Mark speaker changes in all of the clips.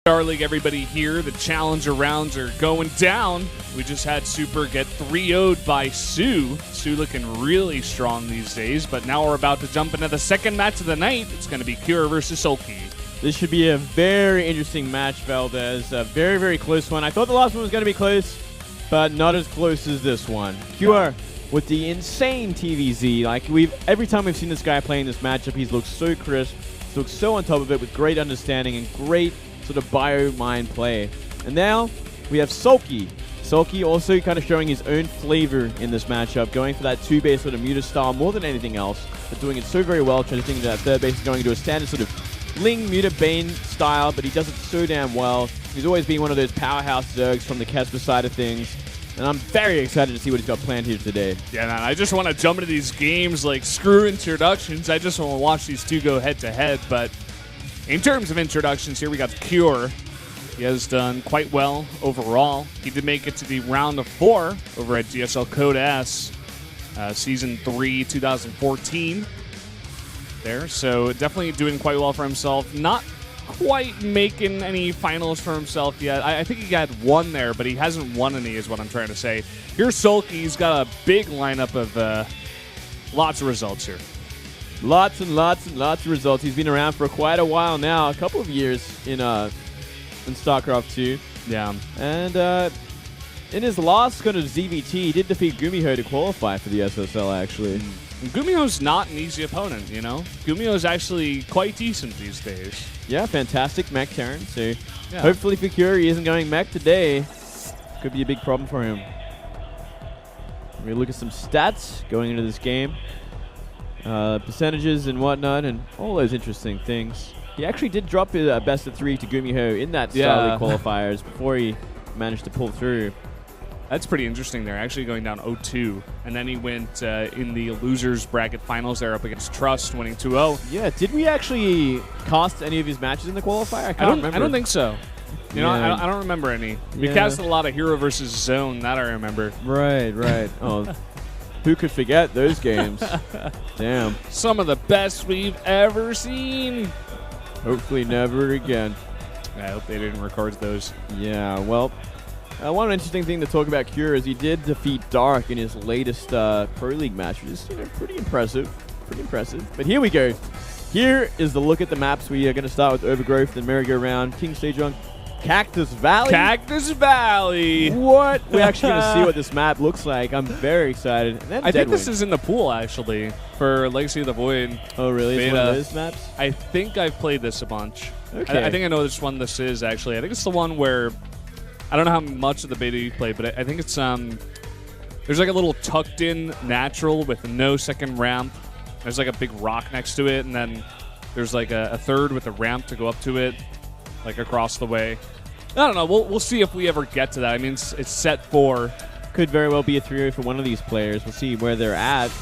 Speaker 1: Star League, everybody here. The challenger rounds are going down. We just had Super get 3-0'd by Sue. Sue looking really strong these days, but now we're about to jump into the second match of the night. It's going to be Cure versus SoulKey.
Speaker 2: This should be a very interesting match, Valdez. A very, very close one. I thought the last one was going to be close, but not as close as this one. Cure with the insane TVZ. Like every time we've seen this guy playing this matchup, he's looked so crisp. He's looked so on top of it with great understanding and great sort of bio-mind play. And now we have SoulKey. SoulKey also kind of showing his own flavor in this matchup, going for that two-base sort of muter style more than anything else, but doing it so very well, transitioning to that third base, going into a standard sort of Ling muter Bane style, but he does it so damn well. He's always been one of those powerhouse Zergs from the Kesper side of things, and I'm very excited to see what he's got planned here today. Yeah, man, I just want to jump into these games like screw introductions. I just want to watch these two go head-to-head, but in terms of introductions, here we got Cure. He has done quite well overall. He did make it to the round of 4 over at GSL Code S, Season 3, 2014 there. So definitely doing quite well for himself. Not quite making any finals for himself yet. I think he got one there, but he hasn't won any is what I'm trying to say. Here's SoulKey. He's got a big lineup of lots of results here. Lots and lots and lots of results. He's been around for quite a while now, a couple of years in Starcraft 2. Yeah. And in his last kind of ZVT, he did defeat Gumiho to qualify for the SSL, actually. Gumiho's not an easy opponent, you know? Gumiho's actually quite decent these days. Yeah, fantastic mech Terran. So hopefully for Cure, he isn't going mech today. Could be a big problem for him. We look at some stats going into this game. Percentages and whatnot, and all those interesting things. He actually did drop a best of 3 to Gumiho in that Star League qualifiers before he managed to pull through. That's pretty interesting there, actually going down 0-2. And then he went in the losers bracket finals there up against Trust, winning 2-0. Yeah, did we actually cost any of his matches in the qualifier? I can't remember. I don't think so. You know, I don't remember any. We casted a lot of Hero versus Zone, that I remember. Right, right. Oh. Who could forget those games? Damn. Some of the best we've ever seen. Hopefully never again. I hope they didn't record those. Yeah, well, one interesting thing to talk about Cure is he did defeat Dark in his latest Pro League match, which is pretty impressive. Pretty impressive. But here we go. Here is the look at the maps. We are going to start with Overgrowth, then Merry-Go-Round, King Sejong, Cactus Valley. Cactus Valley. What? We're actually going to see what this map looks like. I'm very excited. I think this is in the pool, actually, for Legacy of the Void. Oh, really? It's one of those maps? I think I've played this a bunch. Okay. I think I know which one this is, actually. I think it's the one where, I don't know how much of the beta you've played, but I think it's, there's like a little tucked-in natural with no second ramp. There's like a big rock next to it, and then there's like a third with a ramp to go up to it, like across the way. I don't know. We'll see if we ever get to that. I mean, it's set 4. Could very well be a 3-0 for one of these players. We'll see where they're at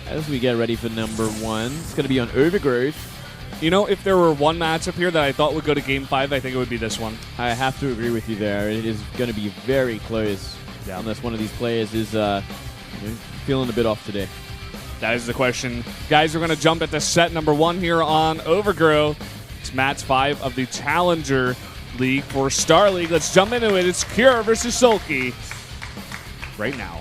Speaker 2: as we get ready for number 1. It's going to be on Overgrowth. You know, if there were one matchup here that I thought would go to Game 5, I think it would be this one. I have to agree with you there. It is going to be very close, unless one of these players is feeling a bit off today. That is the question. Guys, we're going to jump into set number 1 here on Overgrowth. It's match 5 of the Challenger League for Star League. Let's jump into it. It's Cure versus SoulKey right now.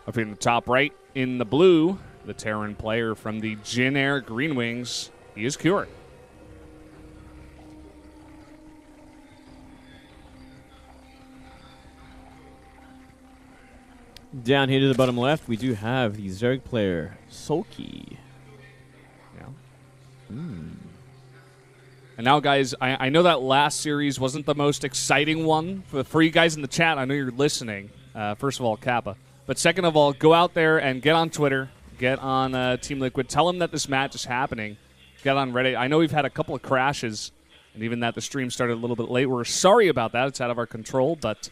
Speaker 2: Up in the top right in the blue, the Terran player from the Jin Air Green Wings. He is Cure. Down here to the bottom left, we do have the Zerg player, SoulKey. Yeah. And now, guys, I know that last series wasn't the most exciting one. For you guys in the chat, I know you're listening. First of all, Kappa. But second of all, go out there and get on Twitter. Get on Team Liquid. Tell them that this match is happening. Get on Reddit. I know we've had a couple of crashes, and even that the stream started a little bit late. We're sorry about that. It's out of our control, but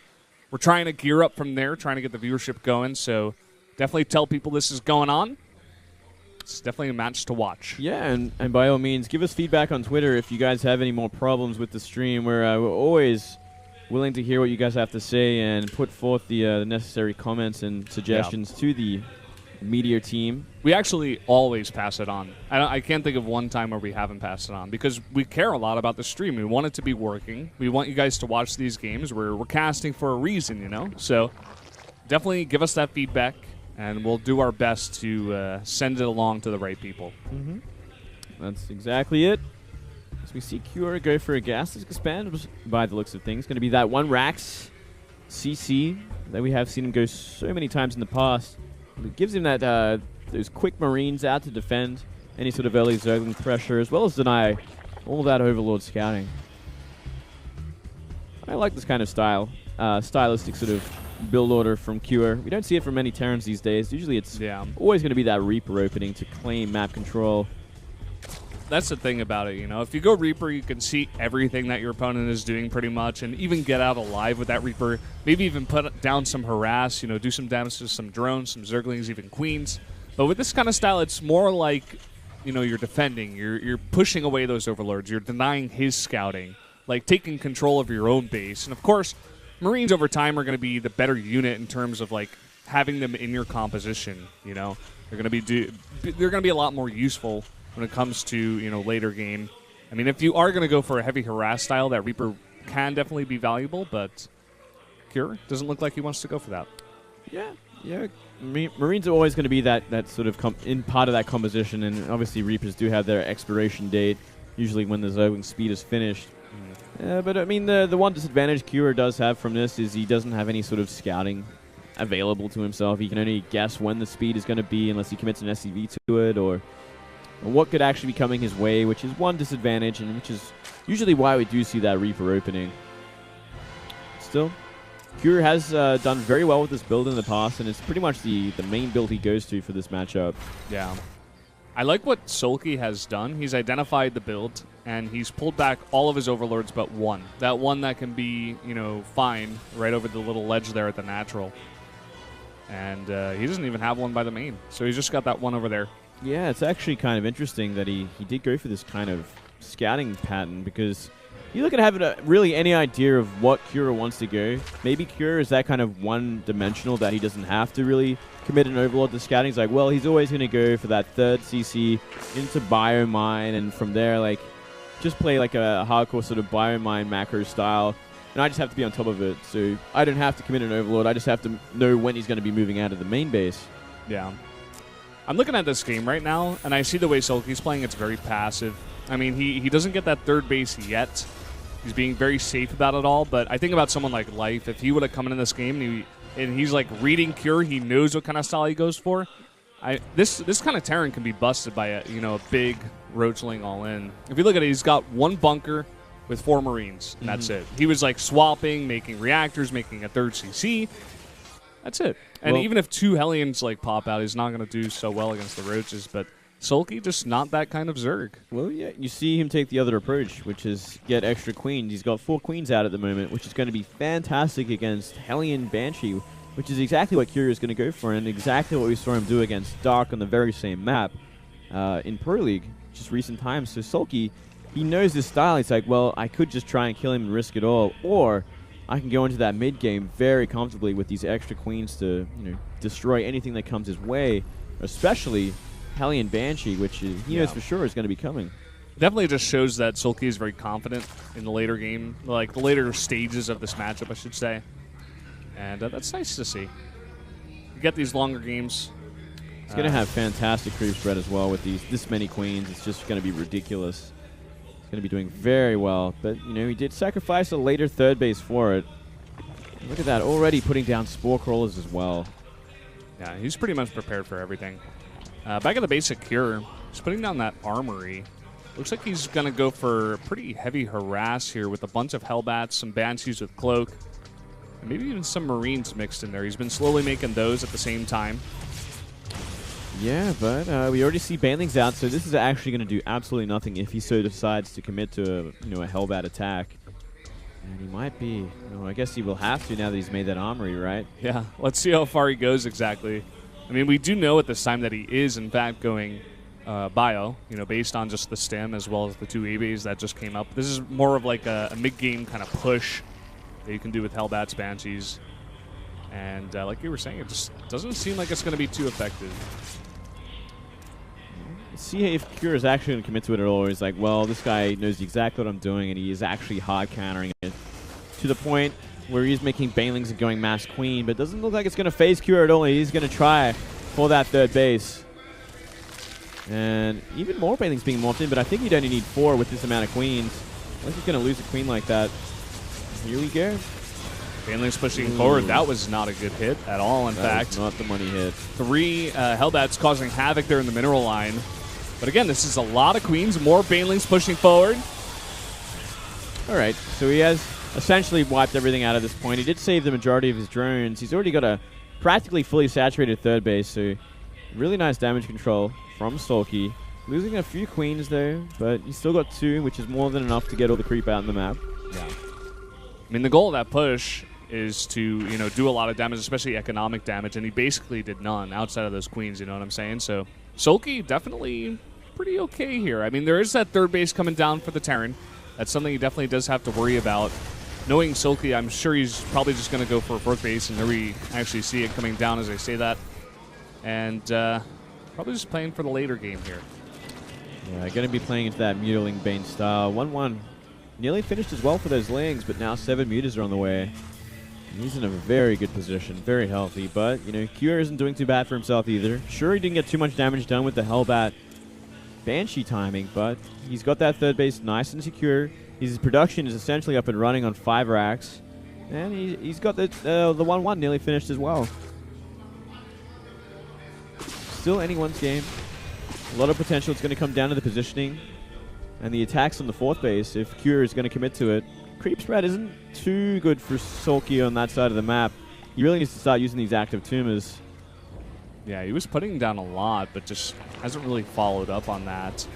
Speaker 2: we're trying to gear up from there, trying to get the viewership going. So definitely tell people this is going on. It's definitely a match to watch. Yeah, and by all means, give us feedback on Twitter if you guys have any more problems with the stream. We're always willing to hear what you guys have to say and put forth the necessary comments and suggestions to the Meteor team.
Speaker 1: We actually always pass it on. I can't think of one time where we haven't passed it on because we care a lot about the stream. We want it to be working. We want you guys to watch these games. We're casting for a reason, you know? So definitely give us that feedback, and we'll do our best to send it along to the right people.
Speaker 2: Mm-hmm. That's exactly it. As we see Cure go for a gas expand by the looks of things. Going to be that one Rax CC that we have seen him go so many times in the past. It gives him that those quick Marines out to defend any sort of early Zergling pressure, as well as deny all that Overlord scouting. I like this kind of stylistic sort of build order from Cure. We don't see it from many Terrans these days. Usually it's always going to be that Reaper opening to claim map control.
Speaker 1: That's the thing about it, you know. If you go Reaper, you can see everything that your opponent is doing pretty much, and even get out alive with that Reaper. Maybe even put down some harass, you know, do some damage to some drones, some Zerglings, even Queens. But with this kind of style, it's more like, you know, you're defending. You're pushing away those Overlords. You're denying his scouting, like taking control of your own base. And of course, Marines over time are going to be the better unit in terms of like having them in your composition. You know, they're going to be a lot more useful when it comes to, you know, later game. I mean, if you are going to go for a heavy harass style, that Reaper can definitely be valuable, but Cure doesn't look like he wants to go for that.
Speaker 2: Yeah. Marines are always going to be that sort of in part of that composition, and obviously Reapers do have their expiration date, usually when the Zergling speed is finished. But I mean, the one disadvantage Cure does have from this is he doesn't have any sort of scouting available to himself. He can only guess when the speed is going to be unless he commits an SCV to it, or what could actually be coming his way, which is one disadvantage, and which is usually why we do see that Reaper opening. Still, Cure has done very well with this build in the past, and it's pretty much the main build he goes to for this matchup.
Speaker 1: Yeah. I like what SoulKey has done. He's identified the build, and he's pulled back all of his Overlords but one. That one that can be, you know, fine right over the little ledge there at the natural. And he doesn't even have one by the main, so he's just got that one over there.
Speaker 2: Yeah, it's actually kind of interesting that he did go for this kind of scouting pattern, because you look at having really any idea of what Cure wants to go. Maybe Cure is that kind of one-dimensional that he doesn't have to really commit an Overlord to scouting. He's like, well, he's always going to go for that third CC into Biomine, and from there, like, just play like a hardcore sort of Biomine macro style, and I just have to be on top of it. So I don't have to commit an Overlord. I just have to know when he's going to be moving out of the main base.
Speaker 1: Yeah. I'm looking at this game right now, and I see the way SoulKey's playing. It's very passive. I mean, he doesn't get that third base yet. He's being very safe about it all, but I think about someone like Life. If he would have come into this game and he's like reading Cure, he knows what kind of style he goes for. This kind of Terran can be busted by a big Roachling all in. If you look at it, he's got one bunker with 4 Marines, and that's it. He was like swapping, making reactors, making a third CC. That's it. And well, even if 2 Hellions like pop out, he's not going to do so well against the Roaches. But SoulKey, just not that kind of Zerg.
Speaker 2: Well, yeah, you see him take the other approach, which is get extra Queens. He's got 4 Queens out at the moment, which is going to be fantastic against Hellion Banshee, which is exactly what Curie is going to go for, and exactly what we saw him do against Dark on the very same map in Pro League, just recent times. So SoulKey, he knows this style. He's like, well, I could just try and kill him and risk it all, or I can go into that mid game very comfortably with these extra Queens to destroy anything that comes his way, especially Hellion Banshee, which he knows for sure is going to be coming.
Speaker 1: Definitely just shows that SoulKey is very confident in the later game, like the later stages of this matchup, I should say. And that's nice to see. You get these longer games.
Speaker 2: He's going to have fantastic creep spread as well with this many Queens. It's just going to be ridiculous. He's going to be doing very well. But, he did sacrifice a later third base for it. Look at that, already putting down Spore Crawlers as well.
Speaker 1: Yeah, he's pretty much prepared for everything. Back at the basic Cure, he's putting down that armory. Looks like he's going to go for a pretty heavy harass here with a bunch of Hellbats, some Banshees with Cloak, and maybe even some Marines mixed in there. He's been slowly making those at the same time.
Speaker 2: Yeah, but we already see Banelings out, so this is actually going to do absolutely nothing if he so decides to commit to a Hellbat attack. And he might be, I guess he will have to now that he's made that armory, right?
Speaker 1: Yeah, let's see how far he goes exactly. I mean, we do know at this time that he is, in fact, going bio, based on just the stem as well as the 2 EBs that just came up. This is more of like a mid-game kind of push that you can do with Hellbats, Banshees. And like you were saying, it just doesn't seem like it's going to be too effective.
Speaker 2: See if Cure is actually going to commit to it at all. He's like, well, this guy knows exactly what I'm doing, and he is actually hard countering it to the point where he's making banelings and going mass queen, but it doesn't look like it's going to phase Cure at all. He's going to try for that third base. And even more banelings being morphed in, but I think you'd only need 4 with this amount of queens. Unless he's going to lose a queen like that. Here we go.
Speaker 1: Banelings pushing forward. That was not a good hit at all, in fact.
Speaker 2: Not the money hit.
Speaker 1: 3 Hellbats causing havoc there in the mineral line. But again, this is a lot of queens, more banelings pushing forward.
Speaker 2: All right, so he has essentially wiped everything out at this point. He did save the majority of his drones. He's already got a practically fully saturated third base, so really nice damage control from SoulKey. Losing a few queens though, but he's still got 2, which is more than enough to get all the creep out in the map.
Speaker 1: Yeah. I mean, the goal of that push is to, you know, do a lot of damage, especially economic damage, and he basically did none outside of those queens, you know what I'm saying? So SoulKey definitely pretty okay here. I mean, there is that third base coming down for the Terran. That's something he definitely does have to worry about. Knowing SoulKey, I'm sure he's probably just going to go for a fourth base, and there we actually see it coming down as I say that. And probably just playing for the later game here.
Speaker 2: Yeah, going to be playing into that Mutiling Bane style. 1-1. Nearly finished as well for those Lings, but now 7 Mutas are on the way. He's in a very good position, very healthy, but, you know, Cure isn't doing too bad for himself either. Sure, he didn't get too much damage done with the Hellbat Banshee timing, but he's got that third base nice and secure. His production is essentially up and running on 5 racks, and he's got the 1-1 nearly finished as well. Still anyone's game. A lot of potential. It's going to come down to the positioning and the attacks on the fourth base if Cure is going to commit to it. Creep spread isn't too good for SoulKey on that side of the map. He really needs to start using these active tumors.
Speaker 1: Yeah, he was putting down a lot, but just hasn't really followed up on that.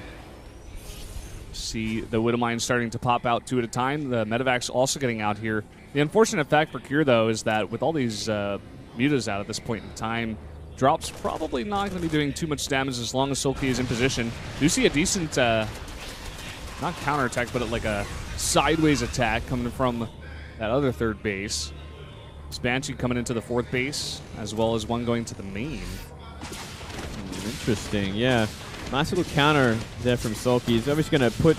Speaker 1: See the Widowmine starting to pop out 2 at a time. The Medevac's also getting out here. The unfortunate fact for Cure, though, is that with all these mutas out at this point in time, Drop's probably not going to be doing too much damage as long as SoulKey is in position. Do see a decent, not counterattack, but like a sideways attack coming from that other third base. Banshee coming into the fourth base, as well as one going to the main.
Speaker 2: Interesting, yeah. Nice little counter there from SoulKey. He's obviously going to put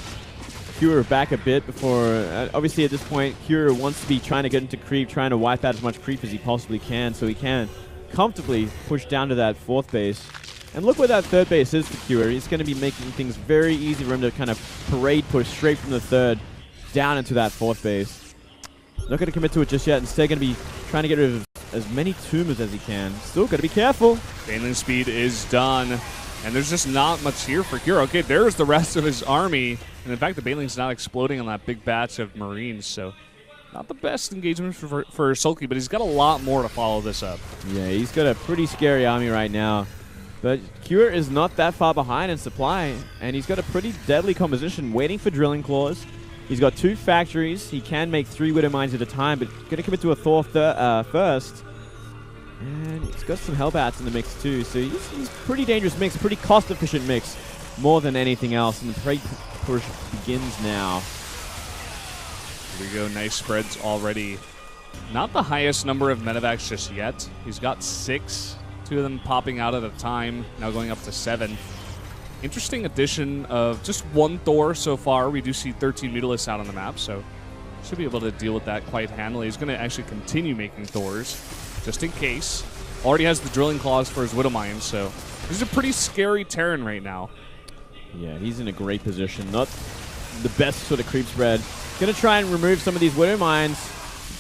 Speaker 2: Cure back a bit before... obviously, at this point, Cure wants to be trying to get into creep, trying to wipe out as much creep as he possibly can, so he can comfortably push down to that fourth base. And look where that third base is for Cure. He's going to be making things very easy for him to kind of parade push straight from the third down into that fourth base. Not going to commit to it just yet. Instead, going to be trying to get rid of as many tumors as he can. Still got to be careful.
Speaker 1: Baneling speed is done. And there's just not much here for Cure. Okay, there's the rest of his army. And in fact, the Baneling's not exploding on that big batch of Marines. So not the best engagement for SoulKey, but he's got a lot more to follow this up.
Speaker 2: Yeah, he's got a pretty scary army right now. But Cure is not that far behind in supply. And he's got a pretty deadly composition waiting for Drilling Claws. He's got 2 factories. He can make 3 Widow Mines at a time, but going to commit to a Thor first. And he's got some Hellbats in the mix too, so he's pretty dangerous mix, pretty cost-efficient mix, more than anything else. And the parade push begins now.
Speaker 1: Here we go, nice spreads already. Not the highest number of Medevacs just yet. He's got 6, 2 of them popping out at a time, now going up to 7. Interesting addition of just 1 Thor so far. We do see 13 Mutalisks out on the map, so should be able to deal with that quite handily. He's going to actually continue making Thors, just in case. Already has the Drilling Claws for his Widow Mines, so this is a pretty scary Terran right now.
Speaker 2: Yeah, he's in a great position. Not the best sort of creep spread. Going to try and remove some of these Widow Mines.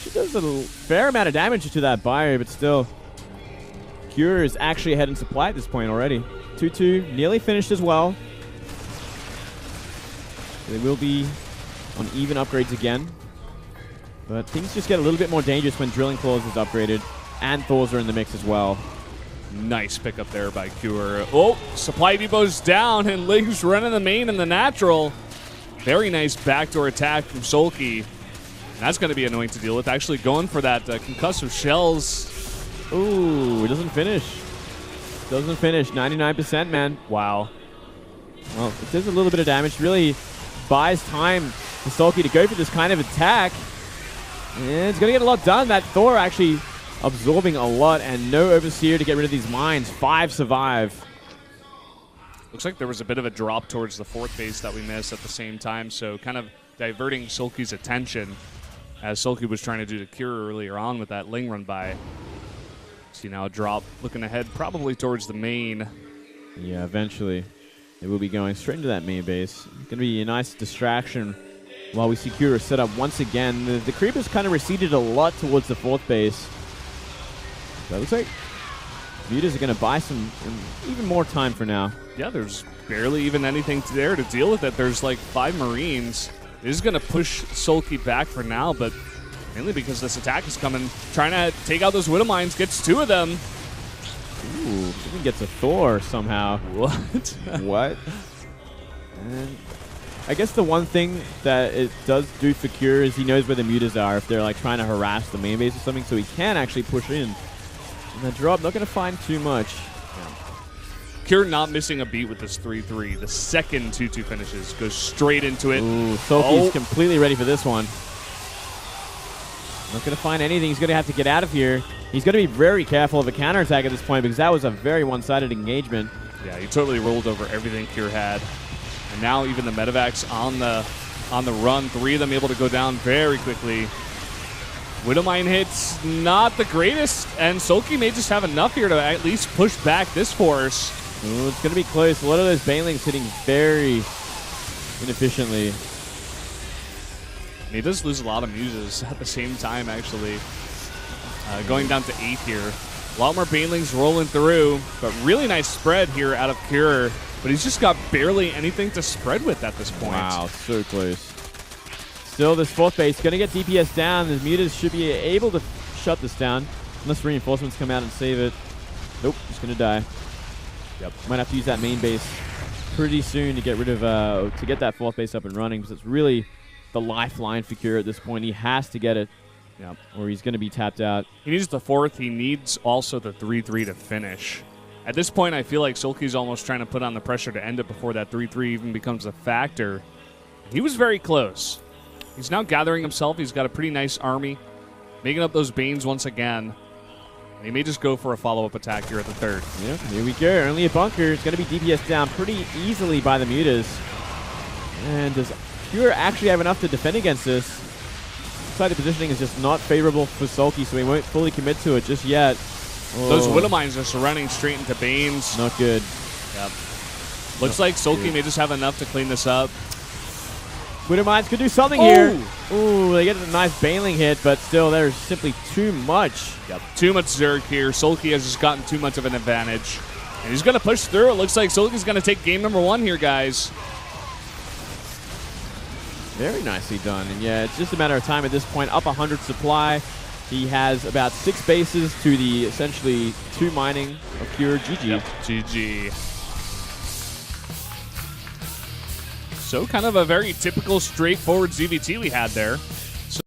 Speaker 2: She does a fair amount of damage to that bio, but still. Cure is actually ahead in supply at this point already. 2-2, nearly finished as well. They will be on even upgrades again. But things just get a little bit more dangerous when Drilling Claws is upgraded and Thors are in the mix as well.
Speaker 1: Nice pickup there by Cure. Oh, supply depots down and Ling's running the main and the natural. Very nice backdoor attack from SoulKey. That's going to be annoying to deal with. Actually going for that concussive shells.
Speaker 2: Ooh, it doesn't finish. Doesn't finish. 99%, man.
Speaker 1: Wow.
Speaker 2: Well, it does a little bit of damage. Really buys time for SoulKey to go for this kind of attack. And it's going to get a lot done. That Thor actually absorbing a lot, and no Overseer to get rid of these mines. 5 survive.
Speaker 1: Looks like there was a bit of a drop towards the 4th base that we missed at the same time, so kind of diverting SoulKey's attention as SoulKey was trying to do the cure earlier on with that Ling run by. See now a drop looking ahead probably towards the main.
Speaker 2: Yeah, eventually they will be going straight into that main base. It's going to be a nice distraction while we see Kira set up once again. The creepers kind of receded a lot towards the 4th base. That looks like Mutas are going to buy some even more time for now.
Speaker 1: Yeah, there's barely even anything there to deal with it. There's like 5 Marines. This is going to push SoulKey back for now, but mainly because this attack is coming, trying to take out those Widow Mines, gets 2 of them.
Speaker 2: Ooh, even gets a Thor somehow.
Speaker 1: What?
Speaker 2: What? And I guess the one thing that it does do for Cure is he knows where the Mutas are if they're like trying to harass the main base or something, so he can actually push in. And the drop, not going to find too much.
Speaker 1: Cure not missing a beat with this 3-3. The second 2-2 finishes. Goes straight into it.
Speaker 2: Ooh, SoulKey's completely ready for this one. Not going to find anything. He's going to have to get out of here. He's going to be very careful of a counterattack at this point because that was a very one-sided engagement.
Speaker 1: Yeah, he totally rolled over everything Cure had. And now even the medevacs on the run. 3 of them able to go down very quickly. Widowmine hits not the greatest, and SoulKey may just have enough here to at least push back this force.
Speaker 2: Ooh, it's going to be close. A lot of those Banelings hitting very inefficiently.
Speaker 1: And he does lose a lot of Muses at the same time, actually. Going down to 8 here. A lot more Banelings rolling through, but really nice spread here out of Cure. But he's just got barely anything to spread with at this point.
Speaker 2: Wow, so close. Still, this 4th base going to get DPS down. The Mutas should be able to shut this down, unless reinforcements come out and save it. Nope, just going to die. Yep. Might have to use that main base pretty soon to get rid of to get that 4th base up and running, because it's really the lifeline for Cure at this point. He has to get it, or he's going to be tapped out.
Speaker 1: He needs the 4th. He needs also the 3-3 to finish. At this point, I feel like SoulKey's almost trying to put on the pressure to end it before that 3-3 even becomes a factor. He was very close. He's now gathering himself. He's got a pretty nice army, making up those Banes once again. And he may just go for a follow-up attack here at the 3rd.
Speaker 2: Yep, here we go. Only a bunker. It's going to be DPS down pretty easily by the Mutas. And does Cure actually have enough to defend against this? Looks like the positioning is just not favorable for SoulKey, so he won't fully commit to it just yet. Oh.
Speaker 1: Those Widow Mines are running straight into Banes.
Speaker 2: Not good.
Speaker 1: Yep. Looks like SoulKey may just have enough to clean this up.
Speaker 2: Widow Mines could do something here. Ooh, they get a nice Baneling hit, but still, there's simply too much.
Speaker 1: Yep. Too much Zerg here. SoulKey has just gotten too much of an advantage. And he's going to push through. It looks like SoulKey's going to take game number 1 here, guys.
Speaker 2: Very nicely done. And yeah, it's just a matter of time at this point. Up 100 supply. He has about 6 bases to the essentially 2 mining of Cure. GG.
Speaker 1: Yep. GG. So kind of a very typical, straightforward ZVT we had there.